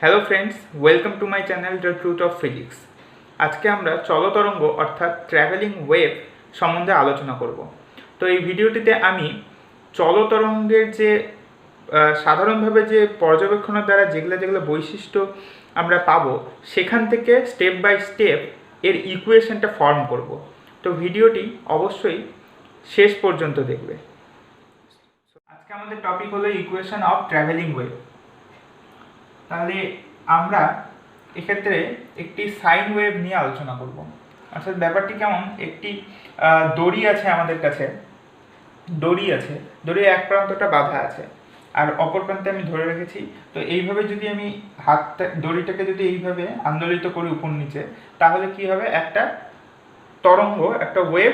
Hello friends, welcome to my channel the truth of physics. আজকে আমরা চলতরঙ্গ অর্থাৎ travelling wave সম্বন্ধে আলোচনা করব। তো এই ভিডিওটিতে আমি চলতরঙ্গের যে সাধারণভাবে যে পর্যবেক্ষণের দ্বারা যেগুলো বৈশিষ্ট্য আমরা পাবো সেখান থেকে স্টেপ বাই স্টেপ এর ইকুয়েশনটা ফর্ম করব। তো ভিডিওটি অবশ্যই শেষ পর্যন্ত দেখবে। আজকে আমাদের টপিক হলো ইকুয়েশন অফ ট্র্যাভেলিং ওয়েভ। তাহলে আমরা এক্ষেত্রে একটি সাইন ওয়েভ নিয়ে আলোচনা করব। অর্থাৎ ব্যাপারটি কেমন, একটি দড়ি আছে আমাদের কাছে, দড়ির এক প্রান্তটা বাঁধা আছে আর অপর প্রান্তে আমি ধরে রেখেছি। তো এইভাবে যদি আমি দড়িটাকে যদি এইভাবে আন্দোলিত করি উপর নিচে, তাহলে কি হবে, একটা তরঙ্গ, একটা ওয়েভ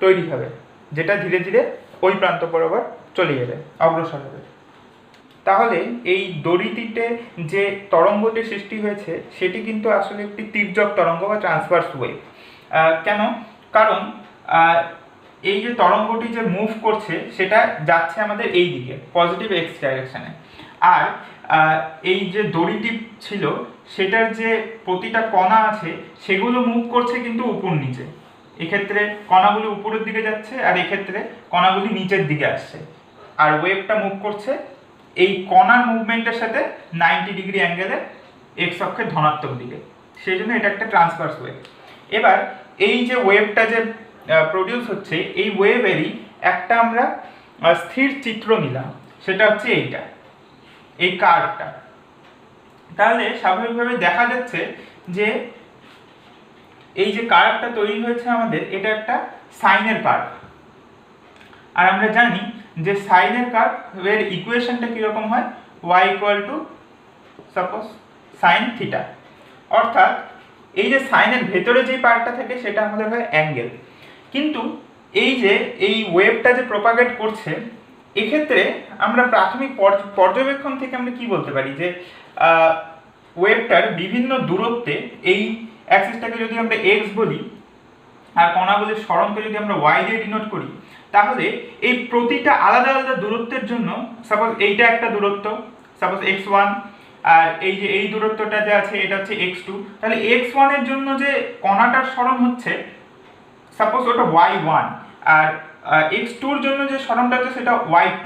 তৈরি হবে, যেটা ধীরে ধীরে ওই প্রান্ত বরাবর চলে যাবে, অগ্রসর হবে। তাহলে এই দড়িটিতে যে তরঙ্গটি সৃষ্টি হয়েছে সেটি কিন্তু আসলে একটি তির্যক তরঙ্গ বা ট্রান্সভার্স ওয়েভ। কেন? কারণ এই যে তরঙ্গটি যে মুভ করছে সেটা যাচ্ছে আমাদের এই দিকে, পজিটিভ এক্স ডাইরেকশানে। আর এই যে দড়িটি ছিল সেটার যে প্রতিটা কণা আছে সেগুলো মুভ করছে কিন্তু উপর নিচে। এক্ষেত্রে কণাগুলি উপরের দিকে যাচ্ছে আর এক্ষেত্রে কণাগুলি নিচের দিকে আসছে। আর ওয়েভটা মুভ করছে এই কণার মুভমেন্টের সাথে 90 ডিগ্রি অ্যাঙ্গেলে এক্স অক্ষের ধনাত্মক দিকে। সেই জন্য এটা একটা ট্রান্সভার্স ওয়েভ। এবার এই যে ওয়েভটা যে প্রডিউস হচ্ছে, এই ওয়েভেরই একটা আমরা স্থির চিত্র নিলাম, সেটা হচ্ছে এইটা, এই কার্ভটা। তাহলে স্বাভাবিকভাবে দেখা যাচ্ছে যে এই যে কার্ভটা তৈরি হয়েছে আমাদের, এটা একটা সাইনের কার্ভ। আর আমরা জানি যে সাইনের কার্ভের ইকুয়েশনটা কীরকম হয়, y equal two suppose sine theta. অর্থাৎ এই যে সাইনের ভেতরে যে পার্টটা থাকে সেটা আমাদের হয় অ্যাঙ্গেল। কিন্তু এই যে এই ওয়েভটা যে প্রপাগেট করছে, এক্ষেত্রে আমরা প্রাথমিক পর্যবেক্ষণ থেকে আমরা কি বলতে পারি যে ওয়েভটার বিভিন্ন দূরত্বে, এই অ্যাক্সিসটাকে যদি আমরা এক্স বলি আর কণাগুলির সরণকে যদি আমরা ওয়াই দিয়ে ডিনোট করি, তাহলে এই প্রতিটা আলাদা আলাদা দূরত্বের জন্য, সাপোজ এইটা একটা দূরত্ব, সাপোজ x1, আর এই যে এই দূরত্বটা যে আছে এটা হচ্ছে x2। তাহলে x1 এর জন্য যে কণাটার সরণ হচ্ছে সাপোজ ওটা y1, আর x2 এর জন্য যে সরণটা হচ্ছে সেটা y2।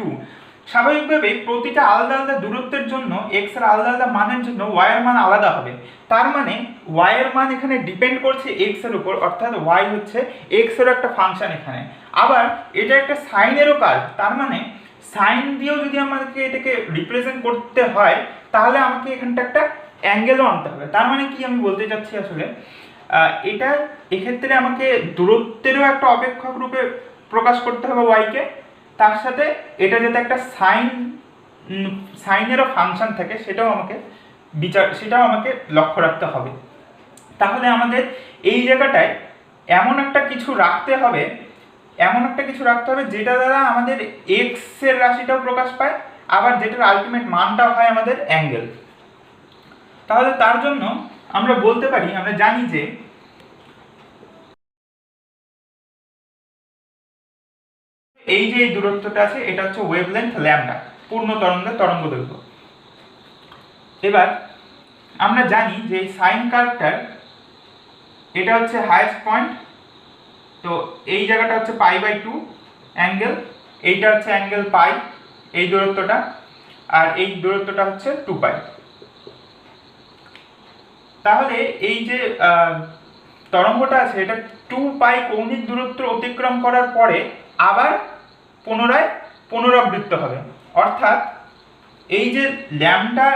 স্বাভাবিকভাবে প্রতিটা আলাদা আলাদা দূরত্বের জন্য x এর আলাদা আলাদা মানের জন্য y এর মান আলাদা হবে। তার মানে y এর মান এখানে ডিপেন্ড করছে x এর উপর, অর্থাৎ y হচ্ছে x এর একটা ফাংশন এখানে। আবার এটা একটা সাইনেরও কাজ, তার মানে সাইন দিয়েও যদি আমাকে এটাকে রিপ্রেজেন্ট করতে হয় তাহলে আমাকে এখানটা একটা অ্যাঙ্গেলও আনতে হবে। তার মানে কি আমি বলতে চাচ্ছি, আসলে এটা এক্ষেত্রে আমাকে দূরত্বেরও একটা অপেক্ষক রূপে প্রকাশ করতে হবে ওয়াইকে, তার সাথে এটা যাতে একটা সাইনেরও ফাংশন থাকে সেটাও আমাকে লক্ষ্য রাখতে হবে। তাহলে আমাদের এই জায়গাটায় এমন একটা কিছু রাখতে হবে যেটা দ্বারা আমাদের এক্স এর রাশিটাও প্রকাশ পায়, আবার যেটার আলটিমেট মানটা হয় আমাদের অ্যাঙ্গেল। তাহলে তার জন্য আমরা বলতে পারি, আমরা জানি যে এই যে এই দূরত্বটা আছে এটা হচ্ছে ওয়েভলেন্থ ল্যামডা, পূর্ণ তরঙ্গের তরঙ্গ দৈর্ঘ্য। এবার আমরা জানি যে এই সাইন কার্ভটার এটা হচ্ছে হাইয়েস্ট পয়েন্ট, তো এই জায়গাটা হচ্ছে π/2 অ্যাঙ্গেল, এইটা হচ্ছে অ্যাঙ্গেল পাই, এই দূরত্বটা, আর এই দূরত্বটা হচ্ছে 2π। তাহলে এই যে তরঙ্গটা আছে এটা 2π কৌণিক দূরত্ব অতিক্রম করার পরে আবার পুনরায় পুনরাবৃত্ত হবে। অর্থাৎ এই যে ল্যামডা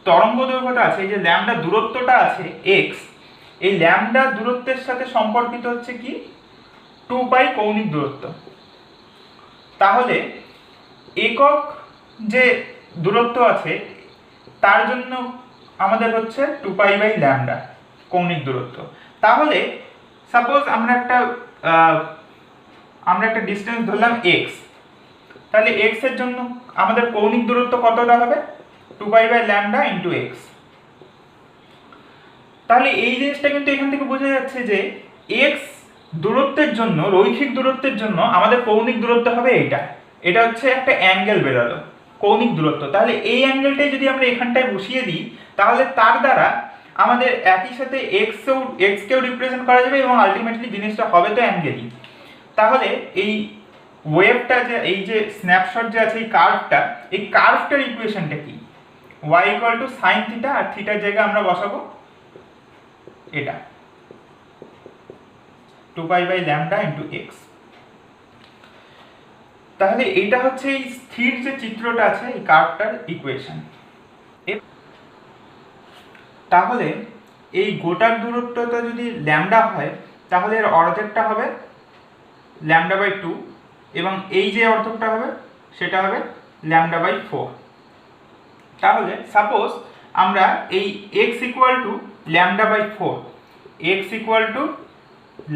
তরঙ্গ দৈর্ঘ্যটা আছে, এই যে ল্যামডা দূরত্বটা আছে x, এই ল্যামডা দূরত্বের সাথে সম্পর্কিত হচ্ছে কি 2π কৌণিক দূরত্ব। তাহলে একক যে দূরত্ব আছে তার জন্য আমাদের হচ্ছে 2π/λ কৌণিক দূরত্ব। তাহলে সাপোজ আমরা একটা ডিস্টেন্স ধরলাম x, তাহলে x এর জন্য আমাদের কৌণিক দূরত্ব কতটা হবে, 2π/λ × x। তাহলে এই জিনিসটা কিন্তু এখান থেকে বোঝা যাচ্ছে যে x দূরত্বের জন্য, রৈখিক দূরত্বের জন্য আমাদের কৌণিক দূরত্ব হবে এটা হচ্ছে একটা অ্যাঙ্গেল বেরোলো কৌণিক দূরত্ব। তাহলে এই অ্যাঙ্গেলটাই যদি আমরা এখানটায় বসিয়ে দিই তাহলে তার দ্বারা আমাদের একই সাথে এক্সকেও রিপ্রেজেন্ট করা যাবে এবং আলটিমেটলি জিনিসটা হবে তো অ্যাঙ্গেলই। তাহলে এই ওয়েভটা যে এই যে স্ন্যাপশট যে আছে এই কার্ভটার ইকুয়েশনটা কি? y equal to sine theta, আর থিটার জায়গায় আমরা বসাবো এটা 2π/λ ইন্টু এক্স। তাহলে এইটা হচ্ছে এই স্থির যে চিত্রটা আছে এই কার্ভটার ইকুয়েশন। তাহলে এই গোটার দূরত্বটা যদি ল্যামডা হয় তাহলে এর অর্ধেকটা হবে λ/2 এবং এই যে অর্ধেকটা হবে সেটা হবে λ/4। তাহলে সাপোজ আমরা এই x ইকুয়াল টু λ/4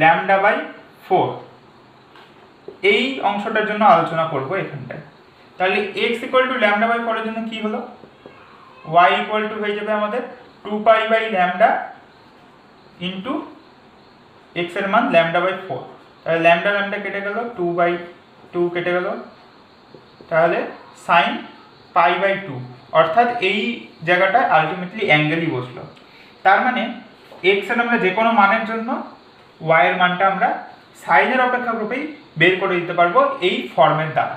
λ/4 এই অংশটার জন্য আলোচনা করব এখানটায়। তাহলে x ইকুয়াল টু λ/4 এর জন্য কি হলো, y ইকুয়াল টু হয়ে যাবে আমাদের 2π/λ ইন্টু x এর মান λ/4। তাহলে λ কেটে গেল, 2/2 কেটে গেল, তাহলে সাইন π/2, অর্থাৎ এই জায়গাটায় আলটিমেটলি অ্যাঙ্গেলই বসলো। তার মানে x এর আমরা যে কোনো মানের জন্য y এর মানটা আমরা সাইনের অপেক্ষাকৃপেই বের করে দিতে পারবো এই ফর্মের দ্বারা।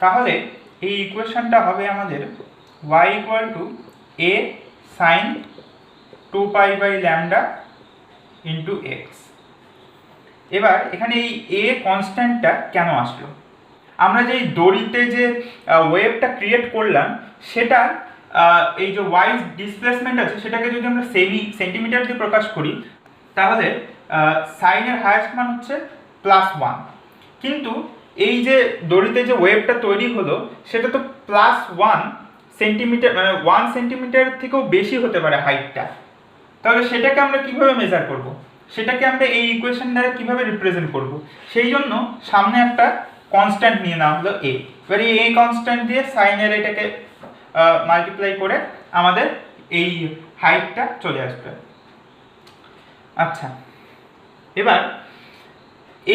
তাহলে এই ইকুয়েশনটা হবে আমাদের y equal to a sine 2π/λ into x. এবার এখানে এই a কনস্ট্যান্টটা কেন আসলো? আমরা যে দড়িতে যে ওয়েভটা ক্রিয়েট করলাম সেটা এই যে ওয়াই ডিসপ্লেসমেন্ট আছে সেটাকে যদি আমরা সেন্টিমিটার দিয়ে প্রকাশ করি তাহলে সাইনের হায়েস্ট মান হচ্ছে +1, কিন্তু এই যে দড়িতে যে ওয়েভটা তৈরি হলো সেটা তো +1 সেন্টিমিটার, মানে 1 সেন্টিমিটার থেকেও বেশি হতে পারে হাইটটা। তাহলে সেটাকে আমরা কিভাবে মেজার করব, সেটাকে আমরা এই ইকুয়েশন দ্বারা কিভাবে রিপ্রেজেন্ট করব? সেই জন্য সামনে একটা কনস্ট্যান্ট নিয়ে নেওয়া হলো a। এবারে এই কনস্ট্যান্ট দিয়ে সাইনের এটাকে মাল্টিপ্লাই করে আমাদের এই হাইটটা চলে আসবে। আচ্ছা, এবার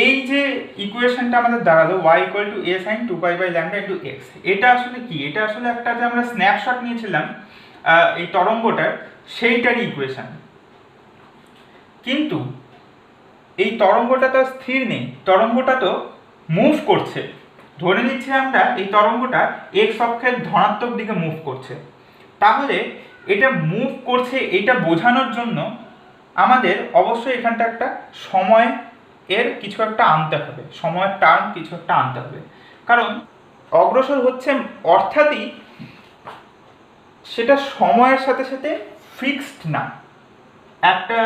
এই যে ইকুয়েশনটা আমাদের দাঁড়ালো y equal to a sin 2π/λ into x, এটা আসলে কি? এটা আসলে একটা যে আমরা স্ন্যাপশট নিয়েছিলাম এই তরঙ্গটার, সেইটারই ইকুয়েশন। কিন্তু এই তরঙ্গটা তো স্থির নেই, তরঙ্গটা তো মুভ করছে। ধরে নিচ্ছি আমরা এই তরঙ্গটা এক্স অক্ষের ধনাত্মক দিকে মুভ করছে। তাহলে এটা মুভ করছে এটা বোঝানোর জন্য আমাদের অবশ্যই এখানটা একটা সময় এর কিছু একটা আনতে হবে, সময়ের টার্ম কিছু একটা আনতে হবে। কারণ অগ্রসর হচ্ছে অর্থাৎই সেটা সময়ের সাথে সাথে ফিক্সড না। একটা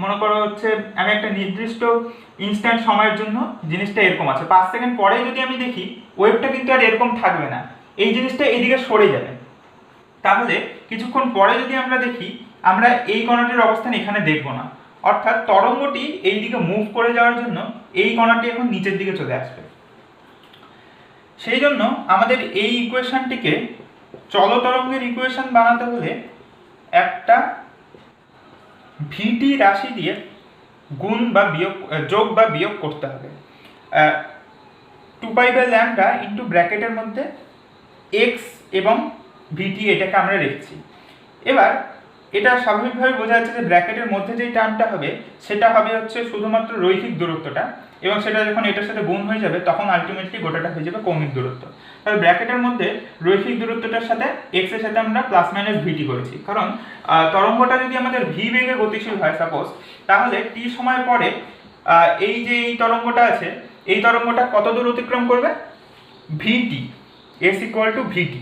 মনে করো হচ্ছে আমি একটা নির্দিষ্ট ইনস্ট্যান্ট সময়ের জন্য জিনিসটা এরকম আছে, 5 সেকেন্ড পরে যদি আমি দেখি ওয়েভটা কিন্তু আর এরকম থাকবে না, এই জিনিসটা এদিকে সরে যাবে। তাহলে কিছুক্ষণ পরে যদি আমরা দেখি আমরা এই কণাটির অবস্থান এখানে দেখব না, অর্থাৎ তরঙ্গটি এই দিকে মুভ করে যাওয়ার জন্য এই কণাটি এখন নিচের দিকে চলে আসবে। সেই জন্য আমাদের এই ইকুয়েশনটিকে চলতরঙ্গের ইকুয়েশন বানাতে হলে একটা ভিটি রাশি দিয়ে গুণ বা বিয়োগ, যোগ বা বিয়োগ করতে হবে। 2π/λ ইন্টু ব্র্যাকেটের মধ্যে এক্স এবং ভিটি এটাকে আমরা রেখেছি। এবার এটা স্বাভাবিকভাবে বোঝা যাচ্ছে যে ব্র্যাকেটের মধ্যে যেই টার্মটা হবে সেটা হবে হচ্ছে শুধুমাত্র রৈখিক দূরত্বটা, এবং সেটা যখন এটার সাথে গুণ হয়ে যাবে তখন আলটিমেটলি গোটাটা হয়ে যাবে কৌণিক দূরত্ব। তাহলে ব্র্যাকেটের মধ্যে রৈখিক দূরত্বটার সাথে এক্স এর সাথে আমরা +- করেছি, কারণ তরঙ্গটা যদি আমাদের ভি বেগে গতিশীল হয় সাপোজ, তাহলে টি সময় পরে এই যে এই তরঙ্গটা আছে এই তরঙ্গটা কত দূর অতিক্রম করবে? ভিটি, এস ইকুয়াল টু ভিটি।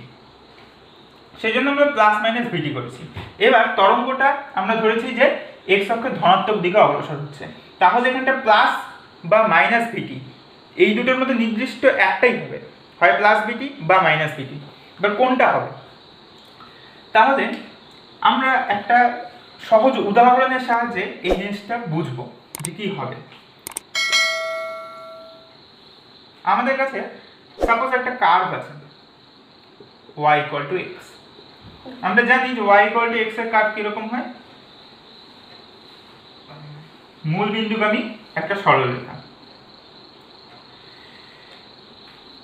সেই জন্য আমরা +- করেছি। এবার তরঙ্গটা আমরা ধরেছি যে এক্স অক্ষের ধনাত্মক দিকে অগ্রসর হচ্ছে, তাহলে এখানটা প্লাস বা মাইনাস ভিটি এই দুটোর মধ্যে নির্দিষ্ট একটাই হবে, হয় +vt বা -vt। এবার কোনটা হবে? তাহলে আমরা একটা সহজ উদাহরণের সাহায্যে এই জিনিসটা বুঝবো যে কি হবে। আমাদের কাছে সাপোজ একটা কার্ভ আছে y ইকুয়াল টু x। আমরা জানি যে y ইকুয়াল টু x এর কার্ভ কিরকম হয়? মূল বিন্দুগামী একটা সরলরেখা।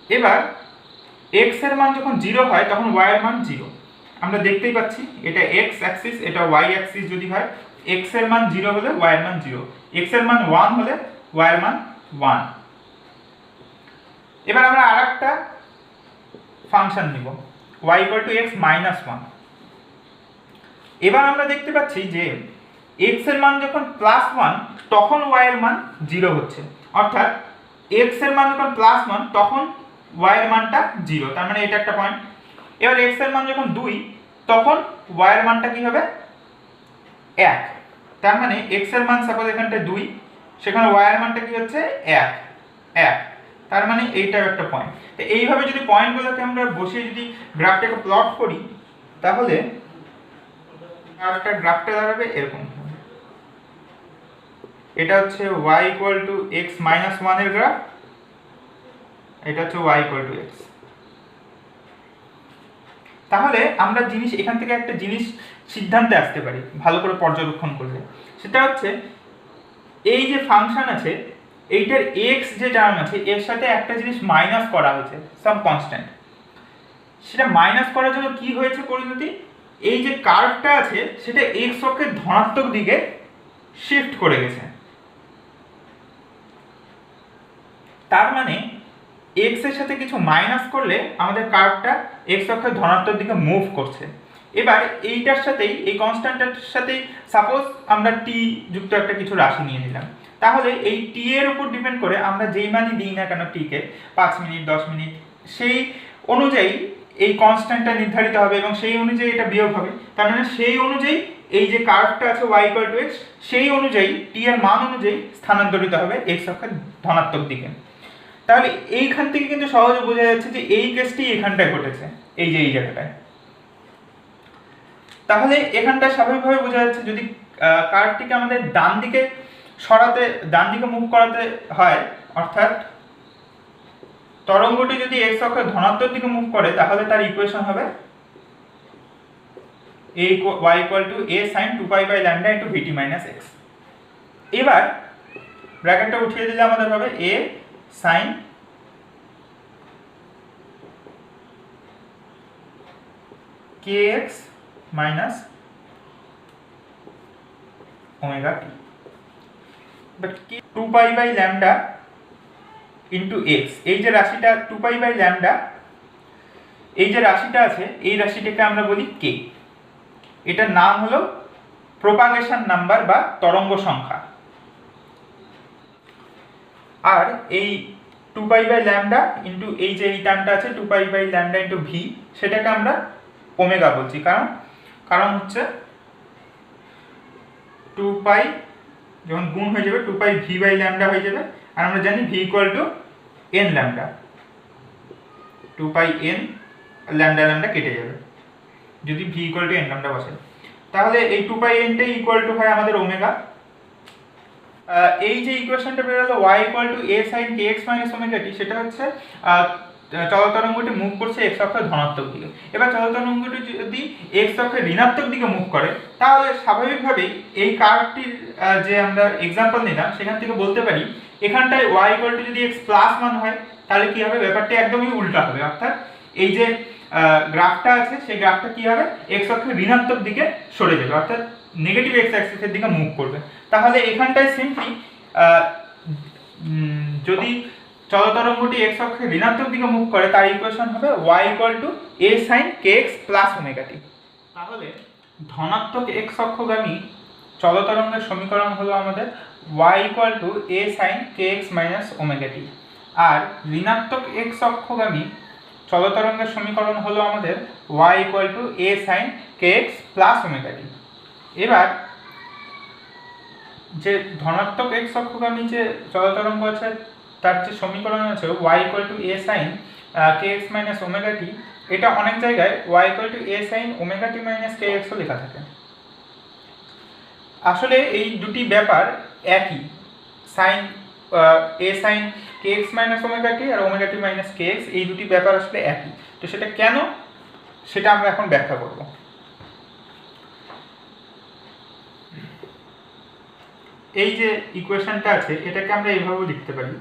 এবার এক্স এর মান যখন 0 হয় তখন ওয়াই এর মান 0। আমরা দেখতেই পাচ্ছি এটা এক্স অ্যাক্সিস, এটা ওয়াই অ্যাক্সিস। যদি হয় এক্স এর মান 0 হলে ওয়াই এর মান 0, এক্স এর মান 1 হলে ওয়াই এর মান 1। এবার আমরা আরেকটা ফাংশন নিব y = x - 1। এবার আমরা দেখতে পাচ্ছি যে x এর মান যখন +1 তখন y এর মান 0 হচ্ছে, অর্থাৎ x এর মান যখন +1 তখন y এর মানটা 0, তার মানে এটা একটা পয়েন্ট। এবার x এর মান যখন 2 তখন y এর মানটা কি হবে 1, তার মানে x এর মান সাপোজ এখানটা 2, সেখানে y এর মানটা কি হচ্ছে 1, তার মানে এইটাও একটা পয়েন্ট। তো এইভাবে যদি পয়েন্টগুলোকে আমরা বসিয়ে যদি গ্রাফটাকে প্লট করি তাহলে একটা গ্রাফটা দাঁড়াবে এরকম। এটা হচ্ছে y = x - 1 এর গ্রাফ, এটা হচ্ছে y = x। তাহলে আমরা এখান থেকে একটা জিনিস সিদ্ধান্তে আসতে পারি ভালো করে পর্যবেক্ষণ করলে, সেটা হচ্ছে এই যে ফাংশন আছে এইটার x যে টার্ম আছে এর সাথে একটা জিনিস মাইনাস করা হয়েছে, সাম কনস্ট্যান্ট। সেটা মাইনাস করার জন্য কি হয়েছে পরিণতি, এই যে কার্ভটা আছে সেটা x অক্ষের ধনাত্মক দিকে শিফট করে গেছে। তার মানে x এর সাথে কিছু মাইনাস করলে আমাদের কার্ভটা x অক্ষের ধনাত্মক দিকে মুভ করছে। এবার এইটার সাথেই এই কনস্ট্যান্টটার সাথেই সাপোজ আমরা t যুক্ত একটা কিছু রাশি নিয়ে নিলাম, তাহলে এই t এর উপর ডিপেন্ড করে আমরা যেই মানই দিই না কেন t কে 5 মিনিট 10 মিনিট সেই অনুযায়ী এই কনস্ট্যান্টটা নির্ধারিত হবে এবং সেই অনুযায়ী এটা বিয়োগ হবে। তার মানে সেই অনুযায়ী এই যে কার্ভটা আছে y = x সেই অনুযায়ী t এর মান অনুযায়ী স্থানান্তরিত হবে x অক্ষের ধনাত্মক দিকে। তাহলে এইখান থেকে কিন্তু সহজে বোঝা যাচ্ছে যে এই কেসটি এখানটায় ঘটেছে, এই যে এই জায়গাটায়। তাহলে এখানটা স্বাভাবিকভাবে বোঝা যাচ্ছে যদি কার্ভটিকে আমাদের ডান দিকে মুভ করাতে হয়, অর্থাৎ তরঙ্গটি যদি x অক্ষের ধনাত্মক দিকে মুভ করে তাহলে তার ইকুয়েশন হবে y = a sin 2π/λ × vt - x। এবার ব্র্যাকেটটা উঠিয়ে দিলে আমাদের হবে a sin kx - ωt, but 2π/λ × x, এই যে রাশিটা 2π/λ, এই যে রাশিটা আছে এই রাশিটাকে আমরা বলি k। এটার নাম হলো প্রপাগেশন নাম্বার বা তরঙ্গ সংখ্যা। আর এই 2π/λ ইন্টু এই যে এই টার্মটা আছে 2π/λ × v, সেটাকে আমরা ওমেগা বলছি, কারণ হচ্ছে 2π যখন গুণ হয়ে যাবে 2π v/λ হয়ে যাবে, আর আমরা জানি v = n λ, 2π n λ কেটে যাবে যদি v = n λ বসে। তাহলে এই 2π n টাই ইকুয়াল টু হয় আমাদের ওমেগা। এই যে ইকুয়েশনটা বের হলো y = a sin kx - ωt, সেটা হচ্ছে চলতরঙ্গটি মুভ করছে x অক্ষের ধনাত্মক দিকে। এবার চলতরঙ্গটি যদি x অক্ষের ঋণাত্মক দিকে মুভ করে তাহলে স্বাভাবিকভাবেই এই কার্ভটির যে আমরা এক্সাম্পল নিলাম সেখান থেকে বলতে পারি এখানটায় y = যদি x +1 হয় তাহলে কি হবে, ব্যাপারটা একদমই উল্টা হবে। অর্থাৎ এই যে গ্রাফটা আছে সেই গ্রাফটা কি হবে, x অক্ষের ঋণাত্মক দিকে সরে যাবে, অর্থাৎ নেগেটিভ x অ্যাক্সিসের দিকে মুভ করবে। তাহলে এখানটায় সিম্পলি যদি চলতরঙ্গটি x অক্ষের ঋণাত্মক দিকে মুভ করে তার ইকুয়েশন হবে y = a sin kx + ωt। তাহলে ধনাত্মক x অক্ষগামী চলতরঙ্গের সমীকরণ হলো আমাদের y = a sin kx - ωt, আর ঋণাত্মক x অক্ষগামী চলতরঙ্গের সমীকরণ হলো আমাদের y = a sin kx + ωt। এবার যে ধনাত্মক x অক্ষগামী যে চলতরঙ্গ আছে তার যে সমীকরণ আছে y = a sin kx - ωt, এটা অনেক জায়গায় y = a sin ωt - kx ও লেখা থাকে। আসলে এই দুটি ব্যাপার একই, sin a sin kx - ωt R ωt - kx, এই দুটি ব্যাপার আসলে একই। তো সেটা কেন সেটা আমরা এখন ব্যাখ্যা করব। এই যে ইকুয়েশনটা আছে এটাকে আমরা এইভাবে লিখতে পারি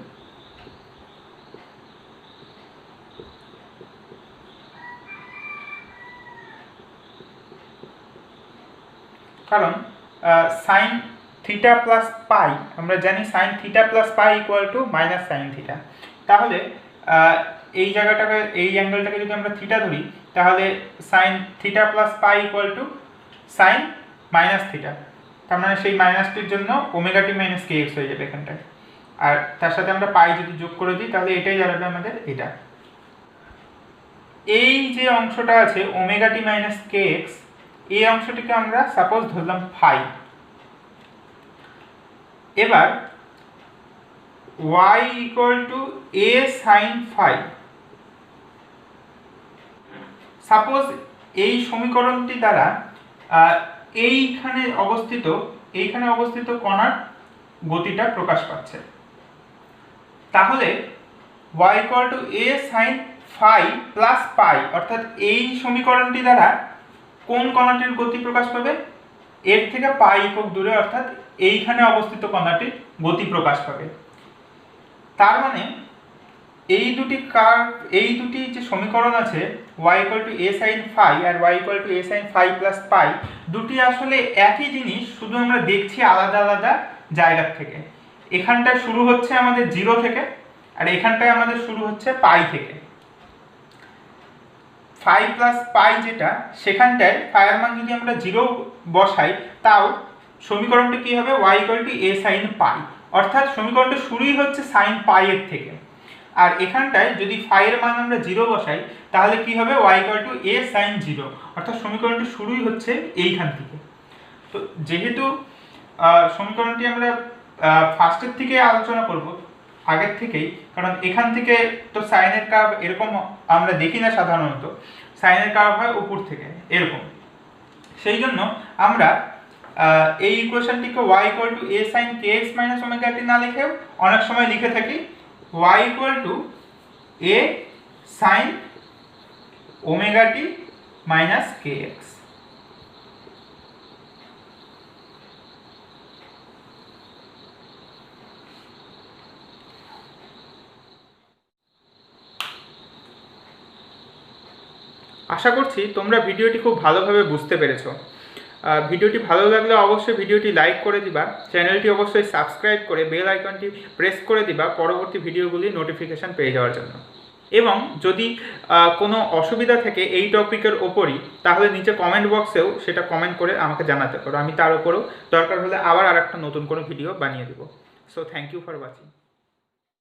কারণ সাইন থিটা প্লাস পাই, আমরা জানি sign theta plus pi equal two minus sine theta. তাহলে এই জায়গাটাকে, এই অ্যাঙ্গেলটাকে যদি আমরা থিটা ধরি, তাহলে sine theta plus pi equal to sine minus theta. তার মানে সেই মাইনাসটির জন্য omega t minus k x হয়ে যাবে এখানটায়। আর তার সাথে আমরা পাই যদি যোগ করে দিই, তাহলে এটাই দাঁড়াবে আমাদের এটা। এই যে অংশটা আছে omega t minus k x, এই অংশটিকে আমরা সাপোজ ধরলাম ফাই। এবার y equal to a sine phi. Suppose এই সমীকরণটি দ্বারা এইখানে অবস্থিত কণার গতিটা প্রকাশ পাচ্ছে। তাহলে y equal to a sine phi plus pi, অর্থাৎ এই সমীকরণটি দ্বারা কোন কণাটির গতি প্রকাশ পাবে? এর থেকে পাই একক দূরে, অর্থাৎ এইখানে অবস্থিত কণাটির গতি প্রকাশ পাবে। তার মানে এই দুটি যে সমীকরণ আছে y equal to a sine phi আর y equal to a sine phi plus pi, দুটি আসলে একই জিনিস, শুধু আমরা দেখছি আলাদা আলাদা জায়গা থেকে। এখানটায় শুরু হচ্ছে আমাদের 0 থেকে, আর এখানটায় আমাদের শুরু হচ্ছে পাই থেকে। ফাই প্লাস পাই যেটা, সেখানটায় ফাইয়ের মান যদি আমরা 0 বসাই, তাও সমীকরণটা কি হবে? y equal to a sine pi, অর্থাৎ সমীকরণটা শুরুই হচ্ছে সাইন পাই এর থেকে। আর এখানটায় যদি ফাইয়ের মান আমরা 0 বসাই, তাহলে কি হবে? y equal to a sine 0, অর্থাৎ সমীকরণটা শুরুই হচ্ছে এইখান থেকে। তো যেহেতু সমীকরণটি আমরা ফার্স্টের থেকে আলোচনা করব, আগের থেকেই, কারণ এখান থেকে তো সাইনের কার্ভ এরকম আমরা দেখি না সাধারণত, সাইনের কার্ভ হয় উপর থেকে এরকম। সেই জন্য আমরা এই ইকুয়েশনটিকে y equal to a sin kx minus omega t না লিখেও অনেক সময় লিখে থাকি y equal to a sin omega t minus kx। আশা করছি তোমরা ভিডিওটি খুব ভালোভাবে বুঝতে পেরেছো। ভিডিওটি ভালো লাগলে অবশ্যই ভিডিওটি লাইক করে দিবা, চ্যানেলটি অবশ্যই সাবস্ক্রাইব করে বেল আইকনটি প্রেস করে দিবা পরবর্তী ভিডিওগুলি নোটিফিকেশান পেয়ে যাওয়ার জন্য। এবং যদি কোনো অসুবিধা থাকে এই টপিকের ওপরই, তাহলে নিচে কমেন্ট বক্সেও সেটা কমেন্ট করে আমাকে জানাতে পারো। আমি তার উপরেও দরকার হলে আবার আরেকটা নতুন কোনো ভিডিও বানিয়ে দেবো। So thank you for watching.